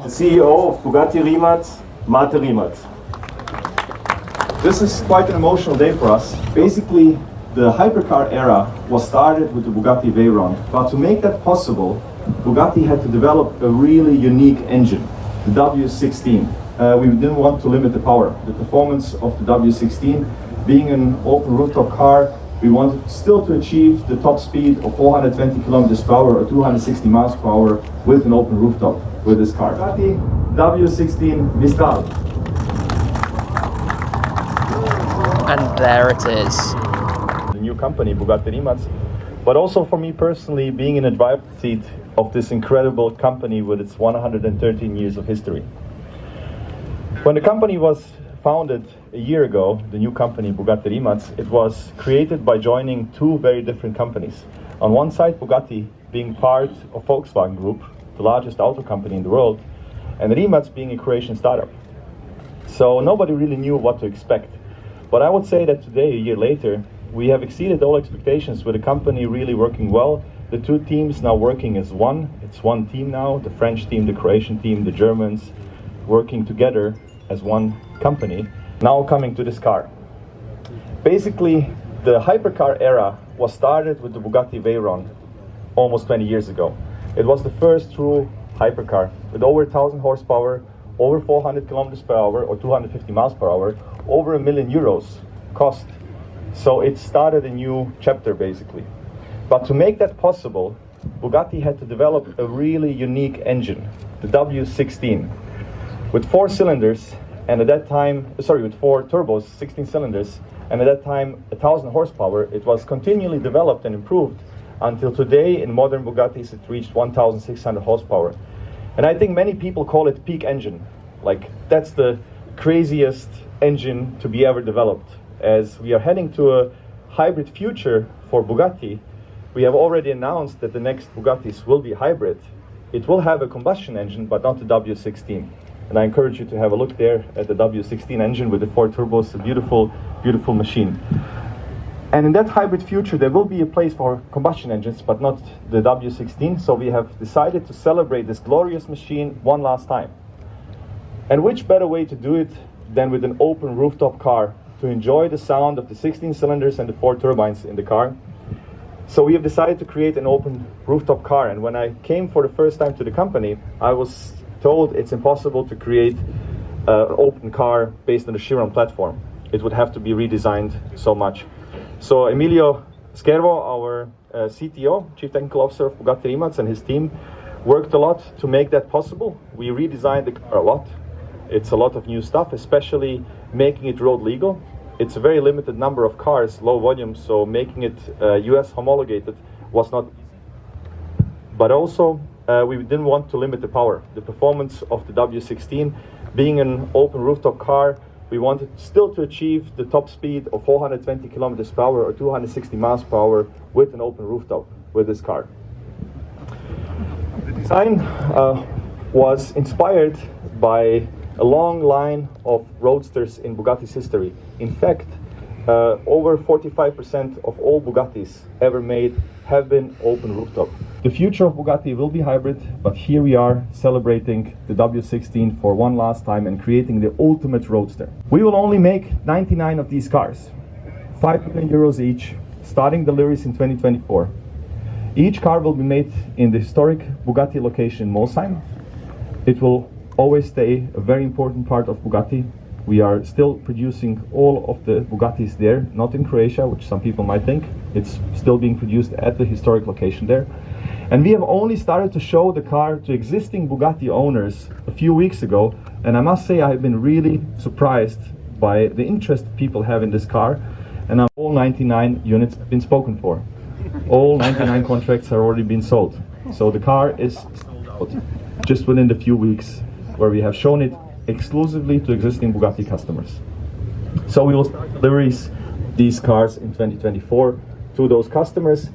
the CEO of Bugatti Rimac, Mate Rimac. This is quite an emotional day for us. Basically, the hypercar era was started with the Bugatti Veyron, but to make that possible, Bugatti had to develop a really unique engine, the W16. We didn't want to limit the power. The performance of the W16, being an open rooftop car, we wanted still to achieve the top speed of 420 kilometers per hour or 260 miles per hour with an open rooftop with this car. Bugatti W16 Mistral. And there it is. The new company, Bugatti Rimac, but also for me personally, being in the driver's seat of this incredible company with its 113 years of history. When the company was founded a year ago, the new company Bugatti Rimac, it was created by joining two very different companies. On one side, Bugatti being part of Volkswagen Group, the largest auto company in the world, and Rimac being a Croatian startup. So nobody really knew what to expect. But I would say that today, a year later, we have exceeded all expectations with the company really working well. The two teams now working as one. It's one team now, the French team, the Croatian team, the Germans, working together as one company. Now coming to this car. Basically, the hypercar era was started with the Bugatti Veyron almost 20 years ago. It was the first true hypercar with over 1,000 horsepower, over 400 kilometers per hour or 250 miles per hour, over €1 million cost. So it started a new chapter basically. But to make that possible, Bugatti had to develop a really unique engine, the W16, with 4 cylinders, and at that time, with 4 turbos, 16 cylinders, and at that time 1,000 horsepower. It was continually developed and improved until today in modern Bugattis it reached 1,600 horsepower. And I think many people call it peak engine. Like, that's the craziest engine to be ever developed. As we are heading to a hybrid future for Bugatti, we have already announced that the next Bugattis will be hybrid. It will have a combustion engine, but not the W16. And I encourage you to have a look there at the W16 engine with the 4 turbos, a beautiful, beautiful machine. And in that hybrid future, there will be a place for combustion engines, but not the W16. So we have decided to celebrate this glorious machine one last time. And which better way to do it than with an open rooftop car to enjoy the sound of the 16 cylinders and the 4 turbines in the car. So we have decided to create an open rooftop car. And when I came for the first time to the company, I was told it's impossible to create an open car based on the Chiron platform. It would have to be redesigned so much. So Emilio Schervo, our CTO, Chief Technical Officer of Bugatti Rimac, and his team worked a lot to make that possible. We redesigned the car a lot. It's a lot of new stuff, especially making it road legal. It's a very limited number of cars, low volume, so making it US homologated was not easy. But also, we didn't want to limit the power. The performance of the W16, being an open rooftop car, we wanted still to achieve the top speed of 420 kilometers per hour or 260 miles per hour with an open rooftop with this car. The design was inspired by a long line of roadsters in Bugatti's history. In fact, over 45% of all Bugattis ever made have been open rooftop. The future of Bugatti will be hybrid, but here we are celebrating the W16 for one last time and creating the ultimate roadster. We will only make 99 of these cars, €5 million each, starting deliveries in 2024. Each car will be made in the historic Bugatti location in Molsheim. It will always stay a very important part of Bugatti. We are still producing all of the Bugattis there, not in Croatia, which some people might think. It's still being produced at the historic location there. And we have only started to show the car to existing Bugatti owners a few weeks ago. And I must say I have been really surprised by the interest people have in this car. And all 99 units have been spoken for. All 99 contracts have already been sold. So the car is sold out just within the few weeks where we have shown it exclusively to existing Bugatti customers. So we will start deliveries these cars in 2024 to those customers.